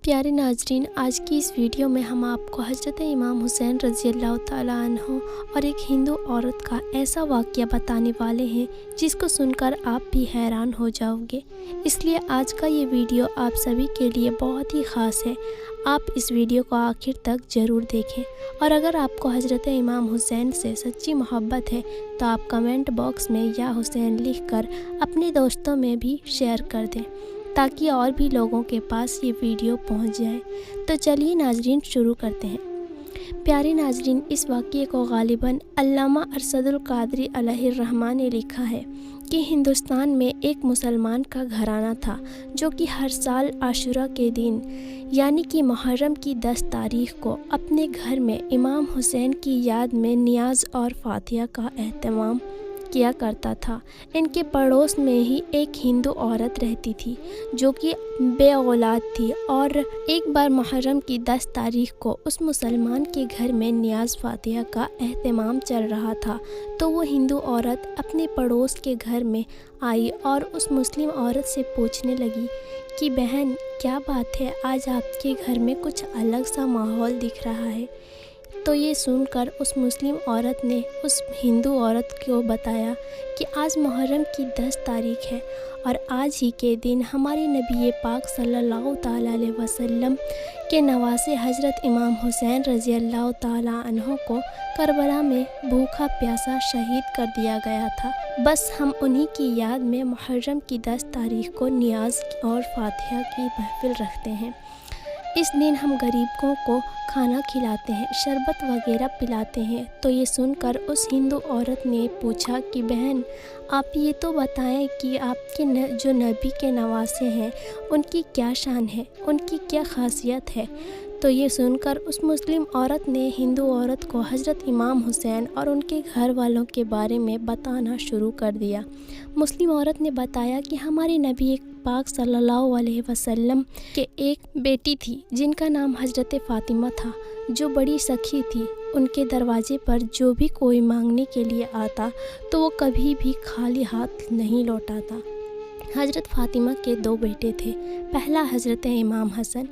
پیارے ناظرین، آج کی اس ویڈیو میں ہم آپ کو حضرت امام حسین رضی اللہ تعالیٰ عنہ اور ایک ہندو عورت کا ایسا واقعہ بتانے والے ہیں جس کو سن کر آپ بھی حیران ہو جاؤ گے۔ اس لیے آج کا یہ ویڈیو آپ سبھی کے لیے بہت ہی خاص ہے۔ آپ اس ویڈیو کو آخر تک ضرور دیکھیں، اور اگر آپ کو حضرت امام حسین سے سچی محبت ہے تو آپ کمنٹ باکس میں یا حسین لکھ کر اپنے دوستوں میں بھی شیئر کر دیں تاکہ اور بھی لوگوں کے پاس یہ ویڈیو پہنچ جائے۔ تو چلیے ناظرین، شروع کرتے ہیں۔ پیارے ناظرین، اس واقعے کو غالباً علامہ ارشد القادری علیہ الرحمہ نے لکھا ہے کہ ہندوستان میں ایک مسلمان کا گھرانہ تھا جو کہ ہر سال عاشورہ کے دن یعنی کہ محرم کی 10 تاریخ کو اپنے گھر میں امام حسین کی یاد میں نیاز اور فاتحہ کا اہتمام کیا کرتا تھا۔ ان کے پڑوس میں ہی ایک ہندو عورت رہتی تھی جو کہ بے اولاد تھی، اور ایک بار محرم کی 10 تاریخ کو اس مسلمان کے گھر میں نیاز فاتحہ کا اہتمام چل رہا تھا تو وہ ہندو عورت اپنے پڑوس کے گھر میں آئی اور اس مسلم عورت سے پوچھنے لگی کہ بہن، کیا بات ہے، آج آپ کے گھر میں کچھ الگ سا ماحول دکھ رہا ہے۔ تو یہ سن کر اس مسلم عورت نے اس ہندو عورت کو بتایا کہ آج محرم کی 10 تاریخ ہے اور آج ہی کے دن ہمارے نبی پاک صلی اللہ تعالیٰ علیہ وسلم کے نواسے حضرت امام حسین رضی اللہ تعالیٰ عنہ کو کربلا میں بھوکا پیاسا شہید کر دیا گیا تھا۔ بس ہم انہی کی یاد میں محرم کی 10 تاریخ کو نیاز اور فاتحہ کی محفل رکھتے ہیں۔ اس دن ہم غریبوں کو کھانا کھلاتے ہیں، شربت وغیرہ پلاتے ہیں۔ تو یہ سن کر اس ہندو عورت نے پوچھا کہ بہن، آپ یہ تو بتائیں کہ آپ کے جو نبی کے نواسے ہیں ان کی کیا شان ہے، ان کی کیا خاصیت ہے۔ تو یہ سن کر اس مسلم عورت نے ہندو عورت کو حضرت امام حسین اور ان کے گھر والوں کے بارے میں بتانا شروع کر دیا۔ مسلم عورت نے بتایا کہ ہمارے نبی پاک صلی اللہ علیہ وسلم کے ایک بیٹی تھی جن کا نام حضرت فاطمہ تھا، جو بڑی سخی تھی۔ ان کے دروازے پر جو بھی کوئی مانگنے کے لیے آتا تو وہ کبھی بھی خالی ہاتھ نہیں لوٹاتا۔ حضرت فاطمہ کے 2 بیٹے تھے، پہلا حضرت امام حسن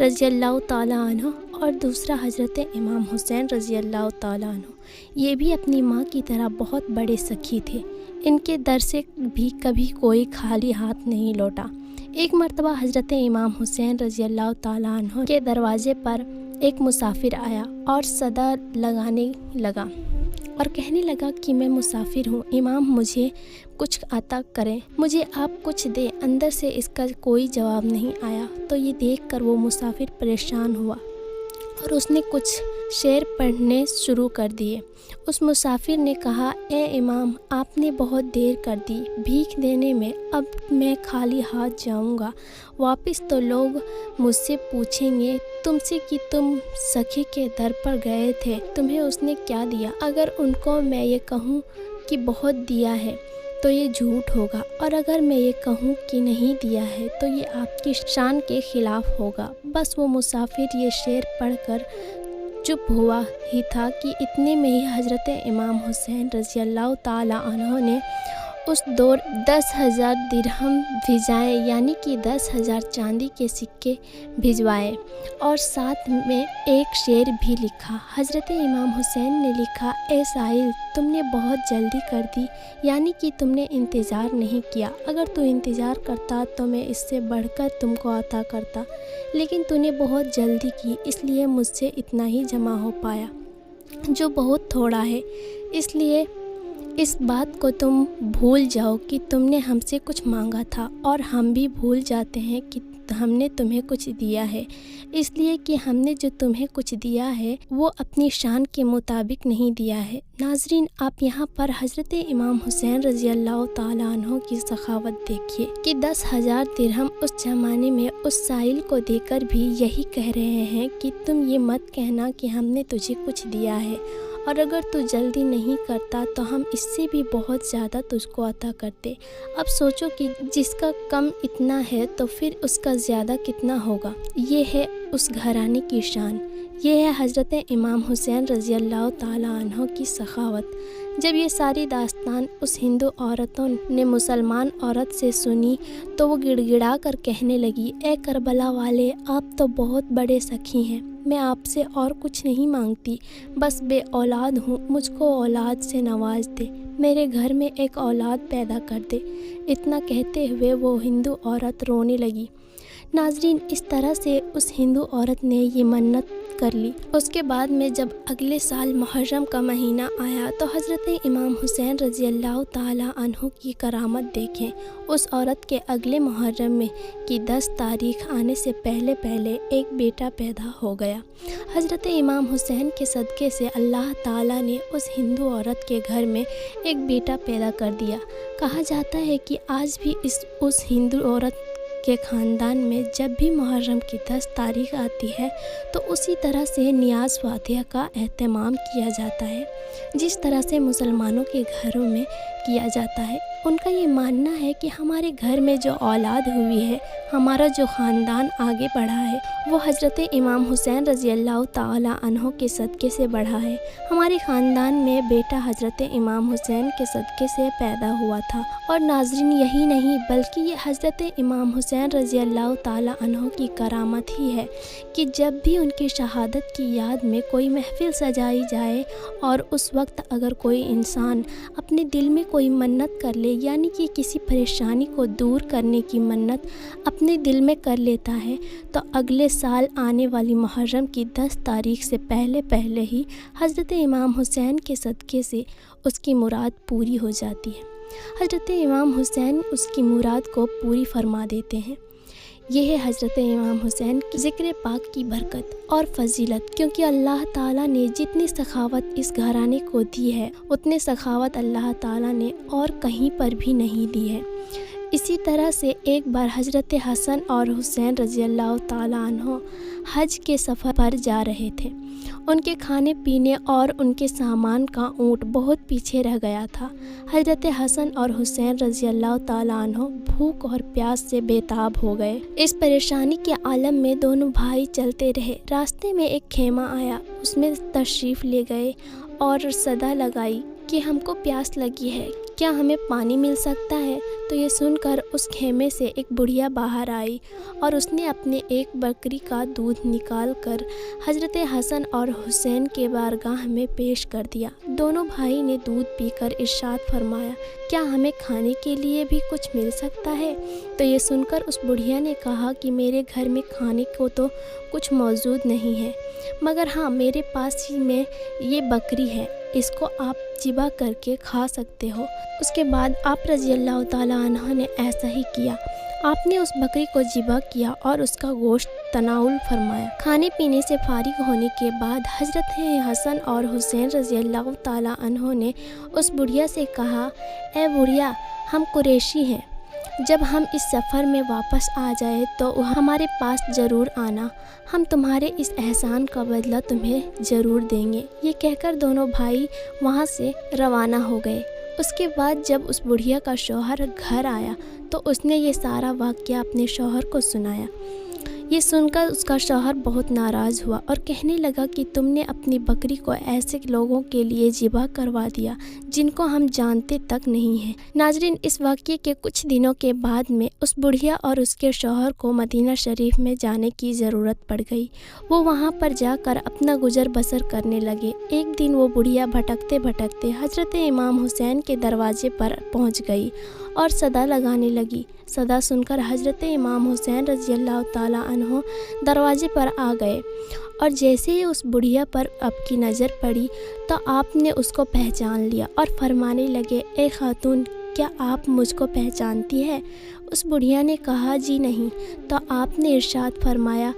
رضی اللہ تعالیٰ عنہ اور دوسرا حضرت امام حسین رضی اللہ تعالیٰ عنہ۔ یہ بھی اپنی ماں کی طرح بہت بڑے سخی تھے، ان کے در سے بھی کبھی کوئی خالی ہاتھ نہیں لوٹا۔ ایک مرتبہ حضرت امام حسین رضی اللہ تعالیٰ عنہ کے دروازے پر ایک مسافر آیا اور صدا لگانے لگا اور کہنے لگا کہ میں مسافر ہوں، امام مجھے کچھ عطا کریں، مجھے آپ کچھ دیں۔ اندر سے اس کا کوئی جواب نہیں آیا تو یہ دیکھ کر وہ مسافر پریشان ہوا اور اس نے کچھ شعر پڑھنے شروع کر دیے۔ اس مسافر نے کہا، اے امام، آپ نے بہت دیر کر دی بھیک دینے میں، اب میں خالی ہاتھ جاؤں گا واپس تو لوگ مجھ سے پوچھیں گے تم سے کہ تم سخی کے در پر گئے تھے، تمہیں اس نے کیا دیا۔ اگر ان کو میں یہ کہوں کہ بہت دیا ہے تو یہ جھوٹ ہوگا، اور اگر میں یہ کہوں کہ نہیں دیا ہے تو یہ آپ کی شان کے خلاف ہوگا۔ بس وہ مسافر یہ شعر پڑھ کر چپ ہوا ہی تھا کہ اتنے میں ہی حضرت امام حسین رضی اللہ تعالیٰ عنہ نے اس دور 10,000 درہم بھیجائے، یعنی کہ 10,000 چاندی کے سکے بھجوائے، اور ساتھ میں ایک شعر بھی لکھا۔ حضرت امام حسین نے لکھا، اے سائل، تم نے بہت جلدی کر دی، یعنی کہ تم نے انتظار نہیں کیا۔ اگر تو انتظار کرتا تو میں اس سے بڑھ کر تم کو عطا کرتا، لیکن تو نے بہت جلدی کی، اس لیے مجھ سے اتنا ہی جمع ہو پایا جو بہت تھوڑا ہے۔ اس لیے اس بات کو تم بھول جاؤ کہ تم نے ہم سے کچھ مانگا تھا، اور ہم بھی بھول جاتے ہیں کہ ہم نے تمہیں کچھ دیا ہے، اس لیے کہ ہم نے جو تمہیں کچھ دیا ہے وہ اپنی شان کے مطابق نہیں دیا ہے۔ ناظرین، آپ یہاں پر حضرت امام حسین رضی اللہ تعالیٰ عنہ کی سخاوت دیکھیے کہ 10,000 درہم اس زمانے میں اس سائل کو دے کر بھی یہی کہہ رہے ہیں کہ تم یہ مت کہنا کہ ہم نے تجھے کچھ دیا ہے، اور اگر تو جلدی نہیں کرتا تو ہم اس سے بھی بہت زیادہ تجھ کو عطا کرتے۔ اب سوچو کہ جس کا کم اتنا ہے تو پھر اس کا زیادہ کتنا ہوگا۔ یہ ہے اس گھرانے کی شان، یہ ہے حضرت امام حسین رضی اللہ تعالیٰ عنہ کی سخاوت۔ جب یہ ساری داستان اس ہندو عورتوں نے مسلمان عورت سے سنی تو وہ گڑ گڑا کر کہنے لگی، اے کربلا والے، آپ تو بہت بڑے سخی ہیں، میں آپ سے اور کچھ نہیں مانگتی، بس بے اولاد ہوں، مجھ کو اولاد سے نواز دے، میرے گھر میں ایک اولاد پیدا کر دے۔ اتنا کہتے ہوئے وہ ہندو عورت رونے لگی۔ ناظرین، اس طرح سے اس ہندو عورت نے یہ منت کر لی۔ اس کے بعد میں جب اگلے سال محرم کا مہینہ آیا تو حضرت امام حسین رضی اللہ تعالیٰ عنہ کی کرامت دیکھیں۔ اس عورت کے اگلے محرم میں کی 10 تاریخ آنے سے پہلے ایک بیٹا پیدا ہو گیا۔ حضرت امام حسین کے صدقے سے اللہ تعالیٰ نے اس ہندو عورت کے گھر میں ایک بیٹا پیدا کر دیا۔ کہا جاتا ہے کہ آج بھی اس ہندو عورت کے خاندان میں جب بھی محرم کی 10 تاریخ آتی ہے تو اسی طرح سے نیاز فاتحہ کا اہتمام کیا جاتا ہے جس طرح سے مسلمانوں کے گھروں میں کیا جاتا ہے۔ ان کا یہ ماننا ہے کہ ہمارے گھر میں جو اولاد ہوئی ہے، ہمارا جو خاندان آگے بڑھا ہے، وہ حضرت امام حسین رضی اللہ تعالیٰ عنہ کے صدقے سے بڑھا ہے۔ ہمارے خاندان میں بیٹا حضرت امام حسین کے صدقے سے پیدا ہوا تھا۔ اور ناظرین، یہی نہیں بلکہ یہ حضرت امام حسین رضی اللہ تعالیٰ عنہ کی کرامت ہی ہے کہ جب بھی ان کی شہادت کی یاد میں کوئی محفل سجائی جائے اور اس وقت اگر کوئی انسان اپنے دل میں کوئی منت کر لے، یعنی کہ کسی پریشانی کو دور کرنے کی منت اپنے دل میں کر لیتا ہے، تو اگلے سال آنے والی محرم کی 10 تاریخ سے پہلے ہی حضرت امام حسین کے صدقے سے اس کی مراد پوری ہو جاتی ہے۔ حضرت امام حسین اس کی مراد کو پوری فرما دیتے ہیں۔ یہ ہے حضرت امام حسین کی ذکر پاک کی برکت اور فضیلت، کیونکہ اللہ تعالیٰ نے جتنی سخاوت اس گھرانے کو دی ہے اتنے سخاوت اللہ تعالیٰ نے اور کہیں پر بھی نہیں دی ہے۔ اسی طرح سے ایک بار حضرت حسن اور حسین رضی اللہ تعالیٰ عنہ حج کے سفر پر جا رہے تھے۔ ان کے کھانے پینے اور ان کے سامان کا اونٹ بہت پیچھے رہ گیا تھا۔ حضرت حسن اور حسین رضی اللہ تعالیٰ عنہ بھوک اور پیاس سے بےتاب ہو گئے۔ اس پریشانی کے عالم میں دونوں بھائی چلتے رہے۔ راستے میں ایک خیمہ آیا، اس میں تشریف لے گئے اور صدا لگائی کہ ہم کو پیاس لگی ہے، کیا ہمیں پانی مل سکتا ہے؟ تو یہ سن کر اس خیمے سے ایک بڑھیا باہر آئی اور اس نے اپنے ایک بکری کا دودھ نکال کر حضرت حسن اور حسین کے بارگاہ میں پیش کر دیا۔ دونوں بھائی نے دودھ پی کر ارشاد فرمایا، کیا ہمیں کھانے کے لیے بھی کچھ مل سکتا ہے؟ تو یہ سن کر اس بڑھیا نے کہا کہ میرے گھر میں کھانے کو تو کچھ موجود نہیں ہے، مگر ہاں میرے پاس ہی میں یہ بکری ہے، اس کو آپ ذبح کر کے کھا سکتے ہو۔ اس کے بعد آپ رضی اللہ تعالیٰ عنہ نے ایسا ہی کیا۔ آپ نے اس بکری کو ذبح کیا اور اس کا گوشت تناول فرمایا۔ کھانے پینے سے فارغ ہونے کے بعد حضرت حسن اور حسین رضی اللہ تعالیٰ عنہ نے اس بڑھیا سے کہا، اے بڑھیا، ہم قریشی ہیں، جب ہم اس سفر میں واپس آ جائے تو ہمارے پاس ضرور آنا، ہم تمہارے اس احسان کا بدلہ تمہیں ضرور دیں گے۔ یہ کہہ کر دونوں بھائی وہاں سے روانہ ہو گئے۔ اس کے بعد جب اس بڑھیا کا شوہر گھر آیا تو اس نے یہ سارا واقعہ اپنے شوہر کو سنایا۔ یہ سن کر اس کا شوہر بہت ناراض ہوا اور کہنے لگا کہ تم نے اپنی بکری کو ایسے لوگوں کے لیے ذبح کروا دیا جن کو ہم جانتے تک نہیں ہیں۔ ناظرین، اس واقعے کے کچھ دنوں کے بعد میں اس بڑھیا اور اس کے شوہر کو مدینہ شریف میں جانے کی ضرورت پڑ گئی۔ وہ وہاں پر جا کر اپنا گزر بسر کرنے لگے۔ ایک دن وہ بڑھیا بھٹکتے بھٹکتے حضرت امام حسین کے دروازے پر پہنچ گئی اور صدا لگانے لگی۔ صدا سن کر حضرت امام حسین رضی اللہ تعالیٰ عنہ دروازے پر آ گئے اور جیسے ہی اس بڑھیا پر آپ کی نظر پڑی تو آپ نے اس کو پہچان لیا اور فرمانے لگے، اے خاتون، کیا آپ مجھ کو پہچانتی ہے؟ اس بڑھیا نے کہا، جی نہیں۔ تو آپ نے ارشاد فرمایا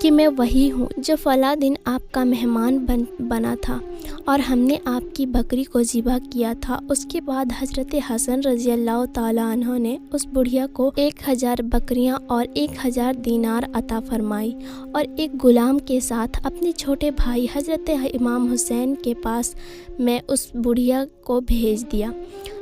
کہ میں وہی ہوں جو فلاں دن آپ کا مہمان بنا تھا اور ہم نے آپ کی بکری کو ذبح کیا تھا۔ اس کے بعد حضرت حسن رضی اللہ تعالیٰ عنہ نے اس بڑھیا کو 1000 بکریاں اور 1000 دینار عطا فرمائی اور ایک غلام کے ساتھ اپنے چھوٹے بھائی حضرت امام حسین کے پاس میں اس بڑھیا کو بھیج دیا۔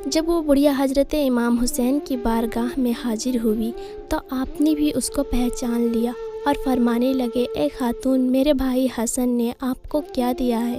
جب وہ بڑھیا حضرت امام حسین کی بارگاہ میں حاضر ہوئی تو آپ نے بھی اس کو پہچان لیا اور فرمانے لگے، اے خاتون، میرے بھائی حسن نے آپ کو کیا دیا ہے؟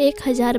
1000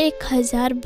1000